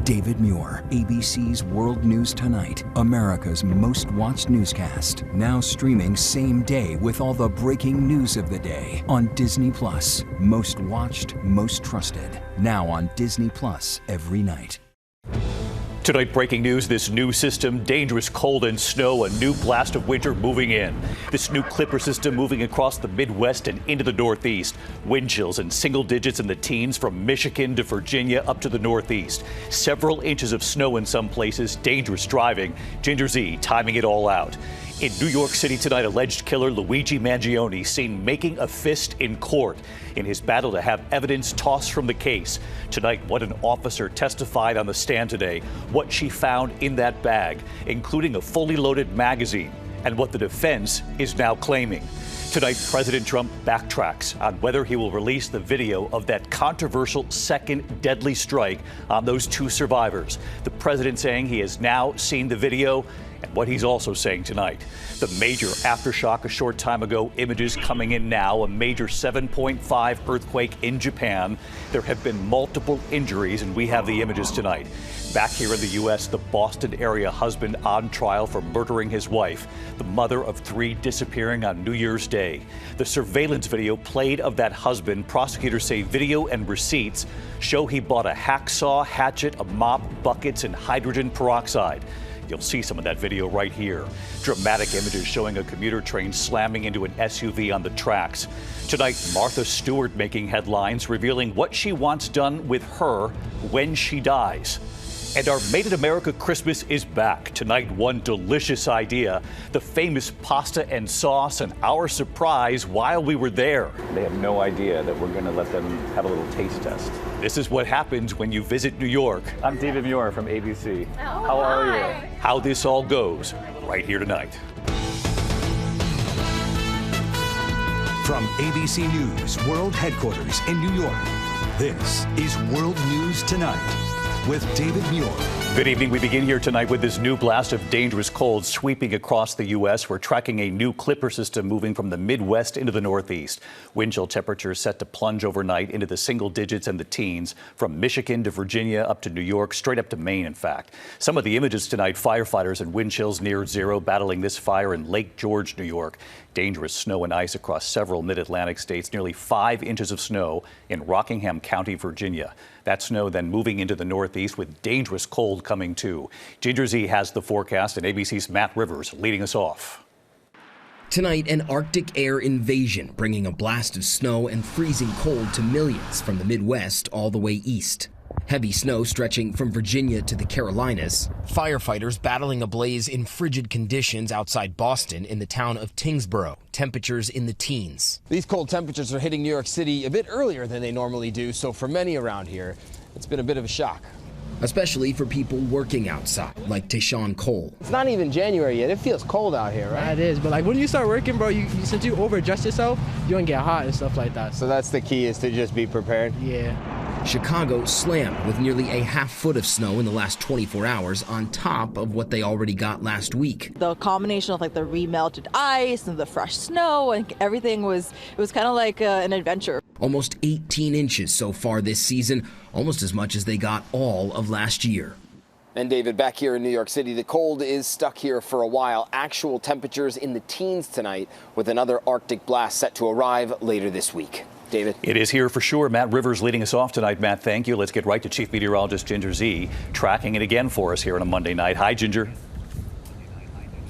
David Muir, ABC's World News Tonight, America's most watched newscast. Now streaming same day with all the breaking news of the day on Disney Plus. Most watched, most trusted. Now on Disney Plus every night. Tonight, breaking news, this new system, dangerous cold and snow, a new blast of winter moving in. This new Clipper system moving across the Midwest and into the Northeast. Wind chills in single digits in the teens from Michigan to Virginia up to the Northeast. Several inches of snow in some places, dangerous driving. Ginger Zee timing it all out. In New York City tonight, alleged killer Luigi Mangione seen making a fist in court in his battle to have evidence tossed from the case. Tonight, what an officer testified on the stand today, what she found in that bag, including a fully loaded magazine, and what the defense is now claiming. Tonight, President Trump backtracks on whether he will release the video of that controversial second deadly strike on those two survivors. The president saying he has now seen the video, and what he's also saying tonight. The major aftershock a short time ago, images coming in now, a major 7.5 earthquake in Japan. There have been multiple injuries, and we have the images tonight. Back here in the U.S., the Boston area husband on trial for murdering his wife, the mother of three disappearing on New Year's Day. The surveillance video played of that husband, prosecutors say video and receipts show he bought a hacksaw, hatchet, a mop, buckets, and hydrogen peroxide. You'll see some of that video right here. Dramatic images showing a commuter train slamming into an SUV on the tracks. Tonight, Martha Stewart making headlines, revealing what she wants done with her when she dies. And our Made in America Christmas is back. Tonight, one delicious idea, the famous pasta and sauce, and our surprise while we were there. They have no idea that we're going to let them have a little taste test. This is what happens when you visit New York. I'm David Muir from ABC. How are you? How this all goes, right here tonight. From ABC News World Headquarters in New York, this is World News Tonight with David Muir. Good evening. We begin here tonight with this new blast of dangerous cold sweeping across the U.S. We're tracking a new Clipper system moving from the Midwest into the Northeast. Wind chill temperatures set to plunge overnight into the single digits and the teens, from Michigan to Virginia up to New York, straight up to Maine, in fact. Some of the images tonight, firefighters and wind chills near zero battling this fire in Lake George, New York. Dangerous snow and ice across several mid-Atlantic states, nearly 5 inches of snow in Rockingham County, Virginia. That snow then moving into the Northeast with dangerous cold coming too. Ginger Zee has the forecast, and ABC's Matt Rivers leading us off. Tonight, an Arctic air invasion, bringing a blast of snow and freezing cold to millions from the Midwest all the way east. Heavy snow stretching from Virginia to the Carolinas. Firefighters battling a blaze in frigid conditions outside Boston in the town of Tyngsboro. Temperatures in the teens. These cold temperatures are hitting New York City a bit earlier than they normally do, so for many around here, it's been a bit of a shock. Especially for people working outside, like Tayshawn Cole. It's not even January yet. It feels cold out here, right? Yeah, it is, but like when you start working, bro, since you overdress yourself, you don't get hot and stuff like that. So that's the key, is to just be prepared? Yeah. Chicago slammed with nearly a half foot of snow in the last 24 hours on top of what they already got last week. The combination of like the remelted ice and the fresh snow and everything was kind of like an adventure. Almost 18 inches so far this season, almost as much as they got all of last year. And David, back here in New York City, the cold is stuck here for a while. Actual temperatures in the teens tonight, with another Arctic blast set to arrive later this week. David. It is here for sure. Matt Rivers leading us off tonight. Matt, thank you. Let's get right to Chief Meteorologist Ginger Zee, tracking it again for us here on a Monday night. Hi, Ginger.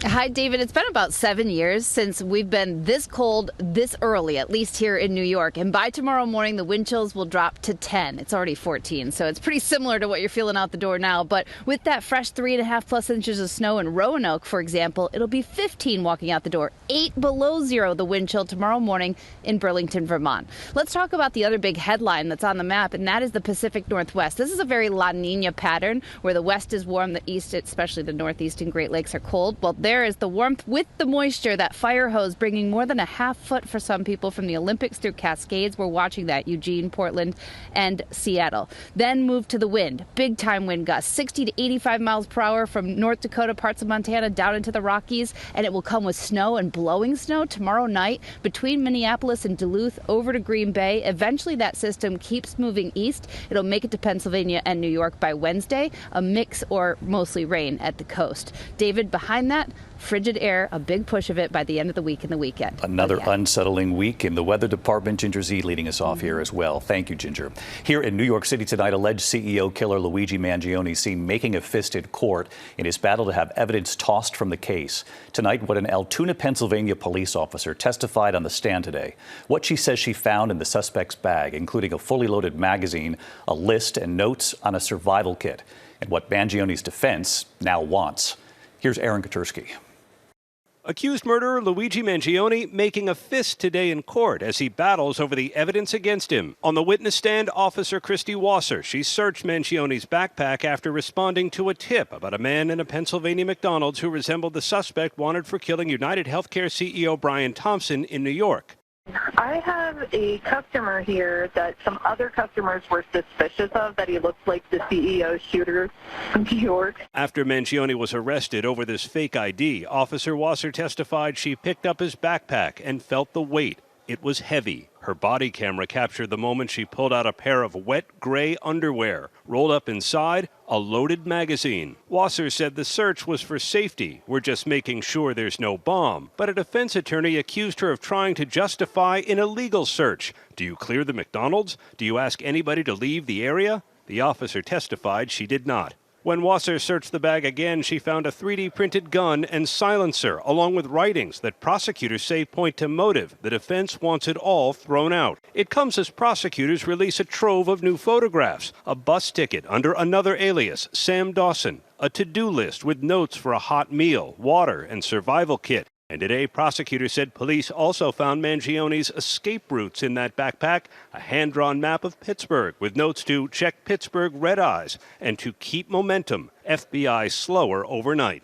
Hi, David. It's been about 7 years since we've been this cold this early, at least here in New York. And by tomorrow morning, the wind chills will drop to 10. It's already 14, so it's pretty similar to what you're feeling out the door now. But with that fresh 3.5+ inches of snow in Roanoke, for example, it'll be 15 walking out the door. 8 below zero, the wind chill tomorrow morning in Burlington, Vermont. Let's talk about the other big headline that's on the map, and that is the Pacific Northwest. This is a very La Nina pattern, where the west is warm, the east, especially the northeast and Great Lakes, are cold. Well, there there is the warmth with the moisture, that fire hose bringing more than a half foot for some people from the Olympics through Cascades. We're watching that, Eugene, Portland, and Seattle. Then move to the wind. Big time wind gusts, 60 to 85 miles per hour from North Dakota, parts of Montana, down into the Rockies. And it will come with snow and blowing snow tomorrow night between Minneapolis and Duluth over to Green Bay. Eventually that system keeps moving east. It'll make it to Pennsylvania and New York by Wednesday. A mix or mostly rain at the coast. David, behind that, frigid air, a big push of it by the end of the week and the weekend. Another unsettling week in the weather department. Ginger Zee leading us off here as well. Thank you, Ginger. Here in New York City tonight, alleged CEO killer Luigi Mangione seen making a fist in court in his battle to have evidence tossed from the case. Tonight, what an Altoona, Pennsylvania police officer testified on the stand today. What she says she found in the suspect's bag, including a fully loaded magazine, a list, and notes on a survival kit. And what Mangione's defense now wants. Here's Aaron Katersky. Accused murderer Luigi Mangione making a fist today in court as he battles over the evidence against him. On the witness stand, Officer Christy Walshe. She searched Mangione's backpack after responding to a tip about a man in a Pennsylvania McDonald's who resembled the suspect wanted for killing United Healthcare CEO Brian Thompson in New York. I have a customer here that some other customers were suspicious of, that he looked like the CEO shooter from New York. After Mangione was arrested over this fake ID, Officer Wasser testified she picked up his backpack and felt the weight. It was heavy. Her body camera captured the moment she pulled out a pair of wet gray underwear. Rolled up inside, a loaded magazine. Wasser said the search was for safety. We're just making sure there's no bomb. But a defense attorney accused her of trying to justify an illegal search. Do you clear the McDonald's? Do you ask anybody to leave the area? The officer testified she did not. When Wasser searched the bag again, she found a 3D printed gun and silencer, along with writings that prosecutors say point to motive. The defense wants it all thrown out. It comes as prosecutors release a trove of new photographs, a bus ticket under another alias, Sam Dawson, a to-do list with notes for a hot meal, water, and survival kit. And today, prosecutors said police also found Mangione's escape routes in that backpack, a hand-drawn map of Pittsburgh with notes to check Pittsburgh red eyes and to keep momentum, FBI slower overnight.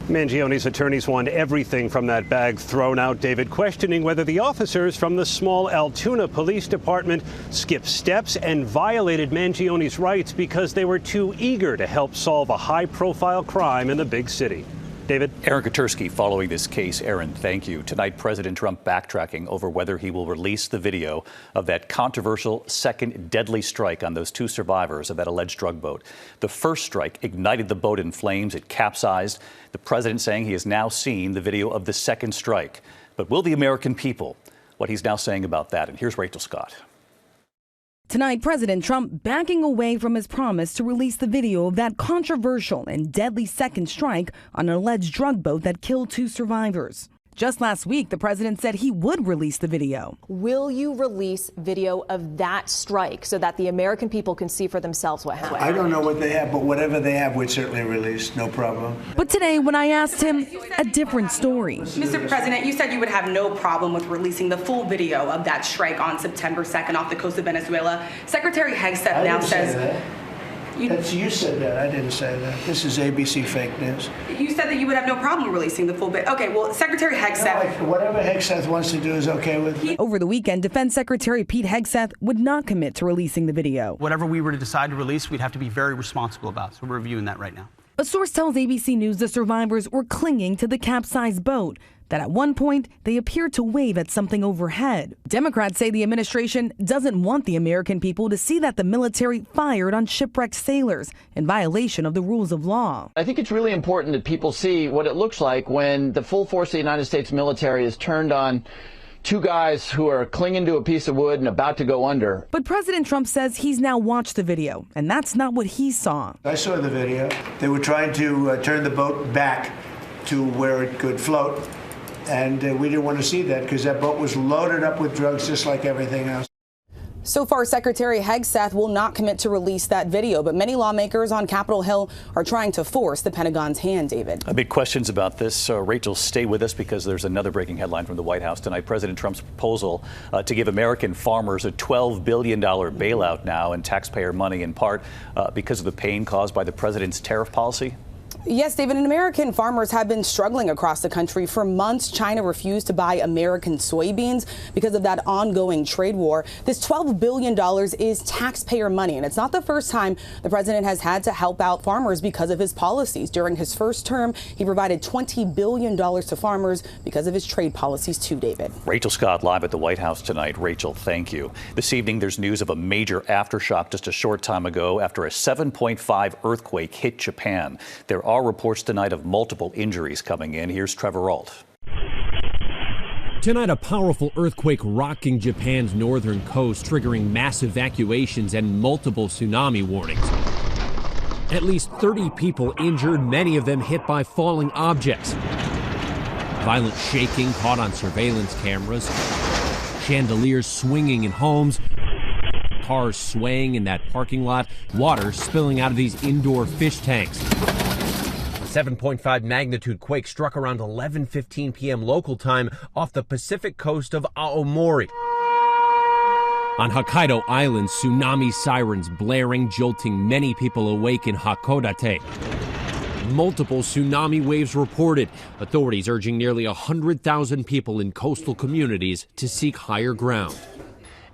Mangione's attorneys want everything from that bag thrown out, David, questioning whether the officers from the small Altoona Police Department skipped steps and violated Mangione's rights because they were too eager to help solve a high-profile crime in the big city. David? Aaron Katersky following this case. Aaron, thank you. Tonight, President Trump backtracking over whether he will release the video of that controversial second deadly strike on those two survivors of that alleged drug boat. The first strike ignited the boat in flames. It capsized. The president saying he has now seen the video of the second strike. But will the American people? What he's now saying about that. And here's Rachel Scott. Tonight, President Trump backing away from his promise to release the video of that controversial and deadly second strike on an alleged drug boat that killed two survivors. Just last week, the president said he would release the video. Will you release video of that strike so that the American people can see for themselves what happened? I don't know what they have, but whatever they have, we'd certainly release. No problem. But today, when I asked him, a different story. Mr. President, you said you would have no problem with releasing the full video of that strike on September 2nd off the coast of Venezuela. Secretary Hegseth now says... You said that. I didn't say that. This is ABC fake news. You said that you would have no problem releasing the full bit. Okay, well, Secretary Hegseth... No, whatever Hegseth wants to do is okay with me. Over the weekend, Defense Secretary Pete Hegseth would not commit to releasing the video. Whatever we were to decide to release, we'd have to be very responsible about. So we're reviewing that right now. A source tells ABC News the survivors were clinging to the capsized boat, that at one point they appeared to wave at something overhead. Democrats say the administration doesn't want the American people to see that the military fired on shipwrecked sailors in violation of the rules of law. I think it's really important that people see what it looks like when the full force of the United States military is turned on two guys who are clinging to a piece of wood and about to go under. But President Trump says he's now watched the video, and that's not what he saw. I saw the video. They were trying to turn the boat back to where it could float. And we didn't want to see that because that boat was loaded up with drugs just like everything else. So far, Secretary Hegseth will not commit to release that video, but many lawmakers on Capitol Hill are trying to force the Pentagon's hand, David. Big questions about this. Rachel, stay with us because there's another breaking headline from the White House tonight. President Trump's proposal to give American farmers a $12 billion bailout now and taxpayer money in part because of the pain caused by the president's tariff policy. Yes, David, and American farmers have been struggling across the country for months. China refused to buy American soybeans because of that ongoing trade war. This $12 billion is taxpayer money, and it's not the first time the president has had to help out farmers because of his policies. During his first term, he provided $20 billion to farmers because of his trade policies too, David. Rachel Scott live at the White House tonight. Rachel, thank you. This evening, there's news of a major aftershock just a short time ago after a 7.5 earthquake hit Japan. There are reports tonight of multiple injuries coming in. Here's Trevor Ault. Tonight, a powerful earthquake rocking Japan's northern coast, triggering mass evacuations and multiple tsunami warnings. At least 30 people injured, many of them hit by falling objects. Violent shaking caught on surveillance cameras. Chandeliers swinging in homes. Cars swaying in that parking lot. Water spilling out of these indoor fish tanks. 7.5 magnitude quake struck around 11:15 p.m. local time off the Pacific coast of Aomori. On Hokkaido Island, tsunami sirens blaring, jolting many people awake in Hakodate. Multiple tsunami waves reported, authorities urging nearly 100,000 people in coastal communities to seek higher ground.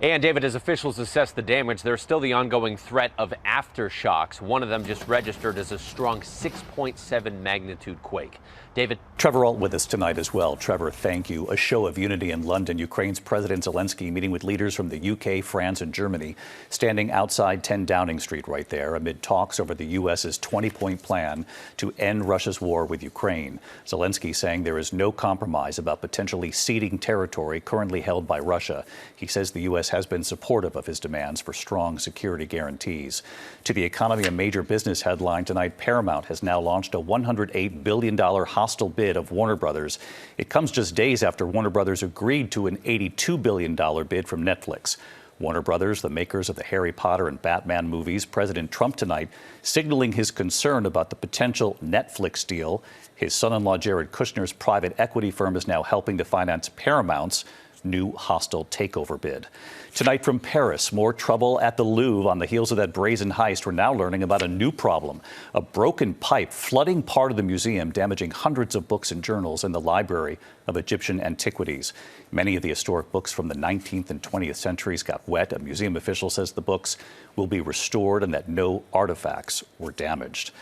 And David, as officials assess the damage, there's still the ongoing threat of aftershocks. One of them just registered as a strong 6.7 magnitude quake. David? Trevor Ault with us tonight as well. Trevor, thank you. A show of unity in London. Ukraine's President Zelenskyy meeting with leaders from the UK, France and Germany, standing outside 10 Downing Street right there amid talks over the U.S.'s 20-point plan to end Russia's war with Ukraine. Zelenskyy saying there is no compromise about potentially ceding territory currently held by Russia. He says the U.S. has been supportive of his demands for strong security guarantees. To the economy, a major business headline tonight. Paramount has now launched a $108 billion hostile bid of Warner Brothers. It comes just days after Warner Brothers agreed to an $82 billion bid from Netflix. Warner Brothers, the makers of the Harry Potter and Batman movies, President Trump tonight signaling his concern about the potential Netflix deal. His son-in-law Jared Kushner's private equity firm is now helping to finance Paramount's new hostile takeover bid. Tonight from Paris, more trouble at the Louvre on the heels of that brazen heist. We're now learning about a new problem, a broken pipe flooding part of the museum, damaging hundreds of books and journals in the Library of Egyptian Antiquities. Many of the historic books from the 19th and 20th centuries got wet. A museum official says the books will be restored and that no artifacts were damaged.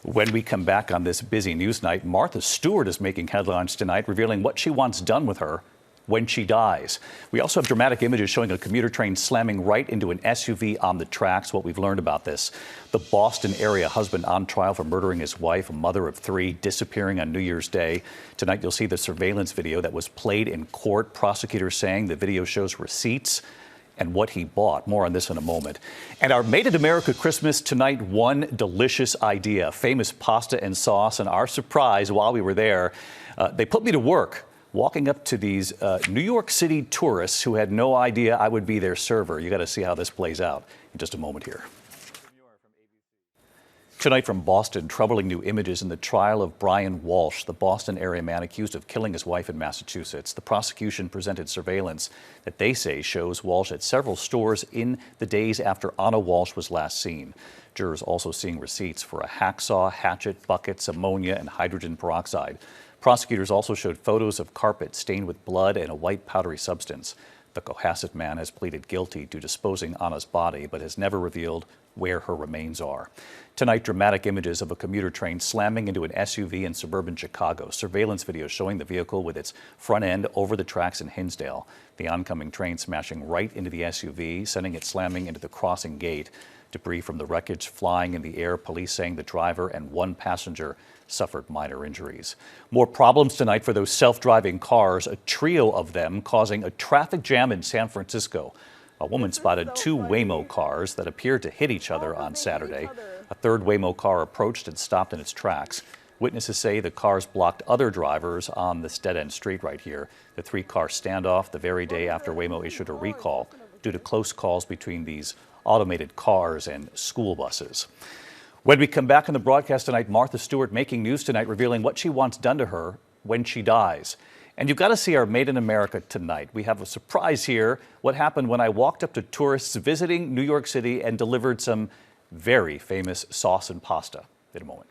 When we come back on this busy news night, Martha Stewart is making headlines tonight, revealing what she wants done with her when she dies. We also have dramatic images showing a commuter train slamming right into an SUV on the tracks. What we've learned about this. The Boston area husband on trial for murdering his wife, a mother of three, disappearing on New Year's Day. Tonight you'll see the surveillance video that was played in court. Prosecutors saying the video shows receipts and what he bought. More on this in a moment. And our Made in America Christmas tonight, one delicious idea, famous pasta and sauce. And our surprise while we were there, they put me to work walking up to these New York City tourists who had no idea I would be their server. You got to see how this plays out in just a moment here. Tonight from Boston, troubling new images in the trial of Brian Walshe, the Boston area man accused of killing his wife in Massachusetts. The prosecution presented surveillance that they say shows Walshe at several stores in the days after Anna Walshe was last seen. Jurors also seeing receipts for a hacksaw, hatchet, buckets, ammonia, and hydrogen peroxide. Prosecutors also showed photos of carpet stained with blood and a white powdery substance. The Cohasset man has pleaded guilty to disposing Anna's body, but has never revealed where her remains are. Tonight, dramatic images of a commuter train slamming into an SUV in suburban Chicago. Surveillance video showing the vehicle with its front end over the tracks in Hinsdale. The oncoming train smashing right into the SUV, sending it slamming into the crossing gate. Debris from the wreckage flying in the air. Police saying the driver and one passenger suffered minor injuries. More problems tonight for those self-driving cars, a trio of them causing a traffic jam in San Francisco. A woman spotted two Waymo cars that appeared to hit each other on Saturday. A third Waymo car approached and stopped in its tracks. Witnesses say the cars blocked other drivers on this dead-end street right here. The three-car standoff the very day after Waymo issued a recall due to close calls between these automated cars and school buses. When we come back on the broadcast tonight, Martha Stewart making news tonight, revealing what she wants done to her when she dies. And you've got to see our Made in America tonight. We have a surprise here. What happened when I walked up to tourists visiting New York City and delivered some very famous sauce and pasta. In a moment.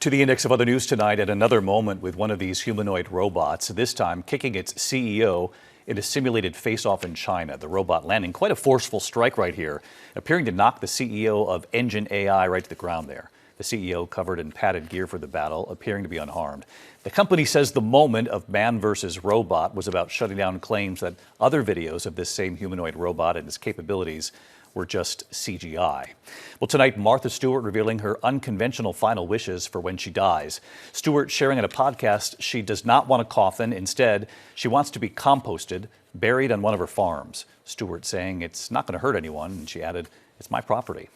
To the index of other news tonight at another moment with one of these humanoid robots, this time kicking its CEO in a simulated face-off in China. The robot landing quite a forceful strike right here, appearing to knock the CEO of Engine AI right to the ground there. The CEO, covered in padded gear for the battle, appearing to be unharmed. The company says the moment of man versus robot was about shutting down claims that other videos of this same humanoid robot and its capabilities were just CGI. Well, tonight, Martha Stewart revealing her unconventional final wishes for when she dies. Stewart sharing on a podcast she does not want a coffin. Instead, she wants to be composted, buried on one of her farms. Stewart saying it's not going to hurt anyone, and she added, "It's my property."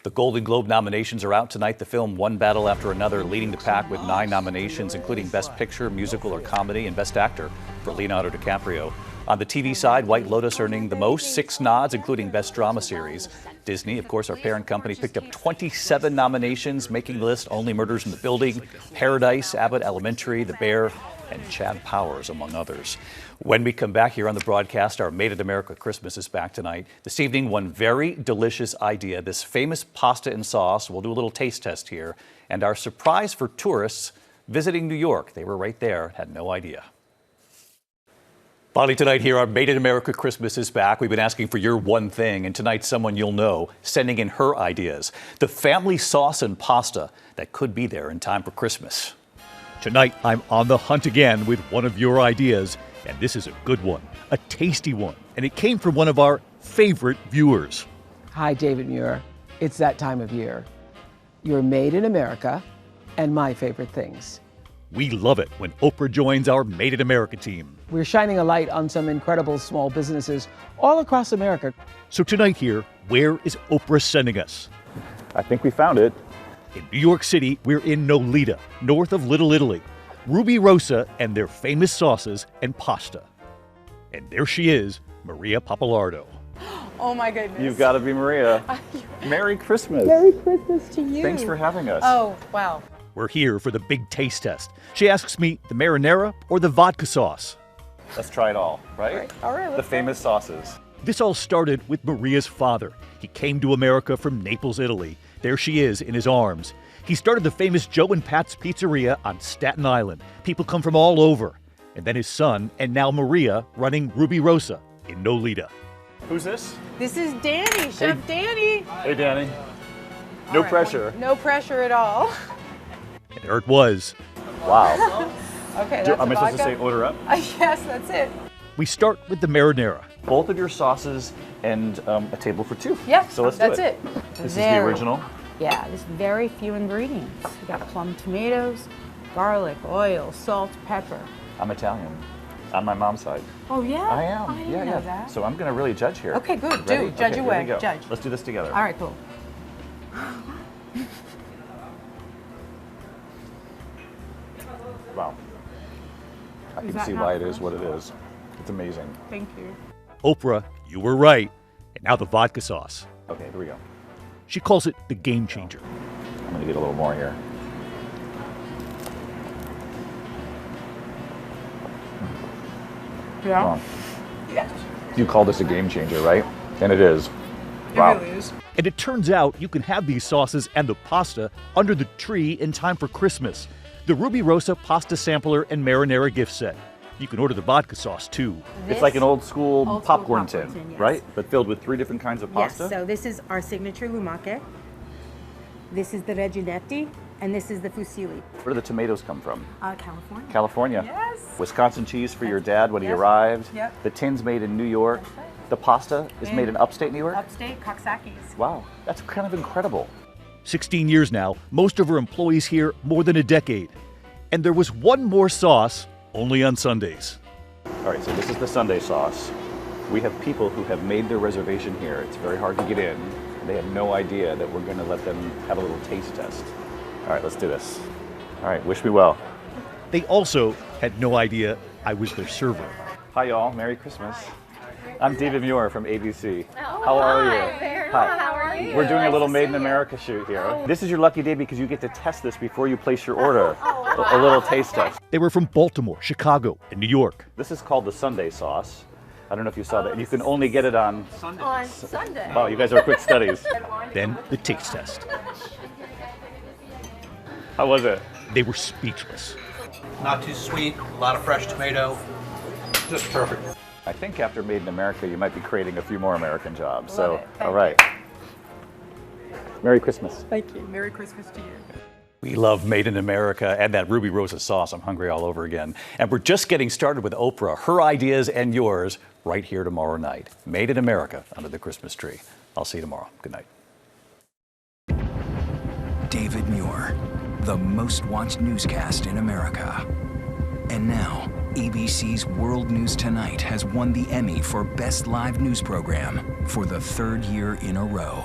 The Golden Globe nominations are out tonight. The film one battle after another, leading the pack with 9 nominations, including Best Picture, Musical or Comedy, and Best Actor for Leonardo DiCaprio. On the TV side, White Lotus earning the most, 6 nods, including Best Drama Series. Disney, of course, our parent company, picked up 27 nominations, making the list Only Murders in the Building, Paradise, Abbott Elementary, The Bear, and Chad Powers, among others. When we come back here on the broadcast, our Made in America Christmas is back tonight. This evening, one very delicious idea, this famous pasta and sauce. We'll do a little taste test here. And our surprise for tourists visiting New York. They were right there, had no idea. Finally tonight here, our Made in America Christmas is back. We've been asking for your one thing, and tonight someone you'll know sending in her ideas. The family sauce and pasta that could be there in time for Christmas. Tonight, I'm on the hunt again with one of your ideas, and this is a good one, a tasty one, and it came from one of our favorite viewers. Hi, David Muir. It's that time of year. You're Made in America and my favorite things. We love it when Oprah joins our Made in America team. We're shining a light on some incredible small businesses all across America. So tonight here, where is Oprah sending us? I think we found it. In New York City, we're in Nolita, north of Little Italy. Rubirosa and their famous sauces and pasta. And there she is, Maria Papalardo. Oh my goodness. You've got to be Maria. Merry Christmas. Merry Christmas to you. Thanks for having us. Oh, wow. We're here for the big taste test. She asks me the marinara or the vodka sauce. Let's try it all, right? All right. The famous sauces. This all started with Maria's father. He came to America from Naples, Italy. There she is in his arms. He started the famous Joe and Pat's Pizzeria on Staten Island. People come from all over. And then his son, and now Maria, running Rubirosa in Nolita. Who's this? This is Danny, Chef Danny. Hey, Danny. No pressure. No pressure at all. And there it was. Wow. Okay, that's Am I supposed to say order up? Yes, that's it. We start with the marinara. Both of your sauces and a table for 2. Yeah, so let's that's do it. This is the original. Yeah, there's very few ingredients. You got plum tomatoes, garlic, oil, salt, pepper. I'm Italian. On my mom's side. Oh yeah? I am. I didn't know that. So I'm going to really judge here. Okay, good. Ready? Judge okay, away. Here we go. Judge. Let's do this together. All right, cool. Wow. I can see why it is what it is. It's amazing. Thank you. Oprah, you were right. And now the vodka sauce. Okay, here we go. She calls it the game changer. I'm going to get a little more here. Yeah? Yes. You call this a game changer, right? And it is. Wow. It really is. And it turns out you can have these sauces and the pasta under the tree in time for Christmas. The Rubirosa pasta sampler and marinara gift set. You can order the vodka sauce too. It's like an old school popcorn tin, yes. right? But filled with 3 different kinds of pasta? Yes, so this is our signature lumache. This is the reginetti, and this is the fusilli. Where do the tomatoes come from? California. California. Yes. Wisconsin cheese for your dad when he arrived. Yep. The tin's made in New York. That's right. The pasta is made in upstate New York? Upstate, Coxsackies. Wow, that's kind of incredible. 16 years now, most of her employees here more than a decade. And there was one more sauce, only on Sundays. All right, so this is the Sunday sauce. We have people who have made their reservation here. It's very hard to get in. They have no idea that we're going to let them have a little taste test. All right, let's do this. All right, wish me well. They also had no idea I was their server. Hi, y'all. Merry Christmas. I'm David Muir from ABC. How are you? Very well. How are you? We're doing a little Made in America shoot here. This is your lucky day because you get to test this before you place your order. A little taste test. They were from Baltimore, Chicago, and New York. This is called the Sunday sauce. I don't know if you saw that. You can only get it on Sunday. On Sunday. Wow, you guys are quick studies. Then the taste test. How was it? They were speechless. Not too sweet, a lot of fresh tomato, just perfect. I think after Made in America, you might be creating a few more American jobs. Love it. Thank all right. Merry Christmas. Thank you. Merry Christmas to you. We love Made in America and that Rubirosa sauce. I'm hungry all over again. And we're just getting started with Oprah, her ideas and yours, right here tomorrow night. Made in America under the Christmas tree. I'll see you tomorrow. Good night. David Muir, the most watched newscast in America. And now, ABC's World News Tonight has won the Emmy for Best Live News Program for the third year in a row.